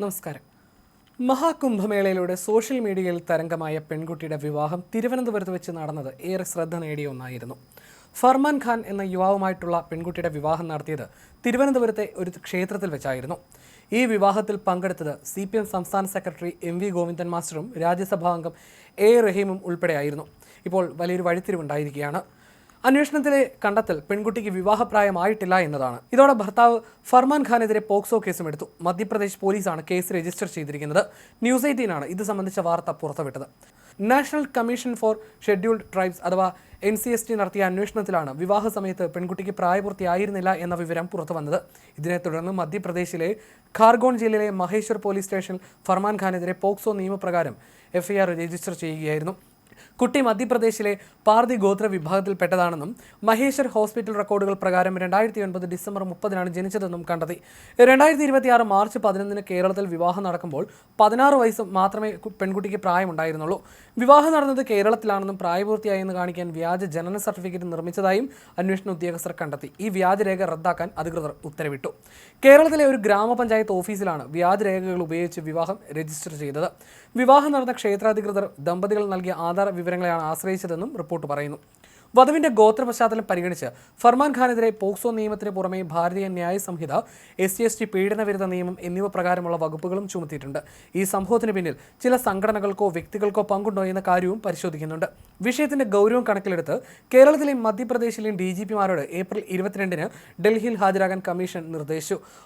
നമസ്കാരം. മഹാകുംഭമേളയിലൂടെ സോഷ്യൽ മീഡിയയിൽ തരംഗമായ പെൺകുട്ടിയുടെ വിവാഹം തിരുവനന്തപുരത്ത് വെച്ച് നടന്നത് ഏറെ ശ്രദ്ധ നേടിയ ഒന്നായിരുന്നു. ഫർമാൻ ഖാൻ എന്ന യുവാവുമായിട്ടുള്ള പെൺകുട്ടിയുടെ വിവാഹം നടത്തിയത് തിരുവനന്തപുരത്തെ ഒരു ക്ഷേത്രത്തിൽ വെച്ചായിരുന്നു. ഈ വിവാഹത്തിൽ പങ്കെടുത്തത് CPM സംസ്ഥാന സെക്രട്ടറി MV ഗോവിന്ദൻ മാസ്റ്ററും രാജ്യസഭാ അംഗം A റഹീമും ഉൾപ്പെടെയായിരുന്നു. ഇപ്പോൾ വലിയൊരു വഴിത്തിരിവുണ്ടായിരിക്കുകയാണ്. അന്വേഷണത്തിലെ കണ്ടെത്തൽ പെൺകുട്ടിക്ക് വിവാഹപ്രായമായിട്ടില്ല എന്നതാണ്. ഇതോടെ ഭർത്താവ് ഫർമാൻ ഖാനെതിരെ പോക്സോ കേസും എടുത്തു. മധ്യപ്രദേശ് പോലീസാണ് കേസ് രജിസ്റ്റർ ചെയ്തിരിക്കുന്നത്. News 18 ആണ് ഇത് സംബന്ധിച്ച വാർത്ത പുറത്തുവിട്ടത്. National commission for scheduled tribes അഥവാ NCST നടത്തിയ അന്വേഷണത്തിലാണ് വിവാഹ സമയത്ത് പെൺകുട്ടിക്ക് പ്രായപൂർത്തിയായിരുന്നില്ല എന്ന വിവരം പുറത്തു വന്നത്. ഇതിനെ തുടർന്ന് മധ്യപ്രദേശിലെ ഖാർഗോൺ ജില്ലയിലെ മഹേശ്വർ പോലീസ് സ്റ്റേഷനിൽ ഫർമാൻ ഖാനെതിരെ പോക്സോ നിയമപ്രകാരം FIR രജിസ്റ്റർ ചെയ്യുകയായിരുന്നു. കുട്ടി മധ്യപ്രദേശിലെ പാർദി ഗോത്ര വിഭാഗത്തിൽപ്പെട്ടതാണെന്നും മഹേശ്വർ ഹോസ്പിറ്റൽ റെക്കോർഡുകൾ പ്രകാരം 2009 ഡിസംബർ 30 ജനിച്ചതെന്നും കണ്ടെത്തി. 2026 മാർച്ച് 11 കേരളത്തിൽ വിവാഹം നടക്കുമ്പോൾ 16 വയസ്സ് മാത്രമേ പെൺകുട്ടിക്ക് പ്രായമുണ്ടായിരുന്നുള്ളൂ. വിവാഹം നടന്നത് കേരളത്തിലാണെന്നും പ്രായപൂർത്തിയായെന്ന് കാണിക്കാൻ വ്യാജ ജനന സർട്ടിഫിക്കറ്റ് നിർമ്മിച്ചതായും അന്വേഷണ ഉദ്യോഗസ്ഥർ കണ്ടെത്തി. ഈ വ്യാജരേഖ റദ്ദാക്കാൻ അധികൃതർ ഉത്തരവിട്ടു. കേരളത്തിലെ ഒരു ഗ്രാമപഞ്ചായത്ത് ഓഫീസിലാണ് വ്യാജരേഖകൾ ഉപയോഗിച്ച് വിവാഹം രജിസ്റ്റർ ചെയ്തത്. വിവാഹം നടന്ന ക്ഷേത്രാധികൃതർ ദമ്പതികൾ നൽകിയ ആധാർ വിവരങ്ങളെയാണ് ആശ്രയിച്ചതെന്നും റിപ്പോർട്ട് പറയുന്നു. വധുവിന്റെ ഗോത്ര പശ്ചാത്തലം പരിഗണിച്ച് ഫർമാൻ ഖാനെതിരെ പോക്സോ നിയമത്തിന് പുറമെ ഭാരതീയ ന്യായ സംഹിത, SC/ST പീഡനവിരുദ്ധ നിയമം എന്നിവ പ്രകാരമുള്ള വകുപ്പുകളും ചുമത്തിയിട്ടുണ്ട്. ഈ സംഭവത്തിന് പിന്നിൽ ചില സംഘടനകൾക്കോ വ്യക്തികൾക്കോ പങ്കുണ്ടോ എന്ന കാര്യവും പരിശോധിക്കുന്നുണ്ട്. വിഷയത്തിന്റെ ഗൗരവം കണക്കിലെടുത്ത് കേരളത്തിലെയും മധ്യപ്രദേശിലെയും DGPമാരോട് ഏപ്രിൽ 22 ഡൽഹിയിൽ ഹാജരാകാൻ കമ്മീഷൻ നിർദ്ദേശിച്ചു.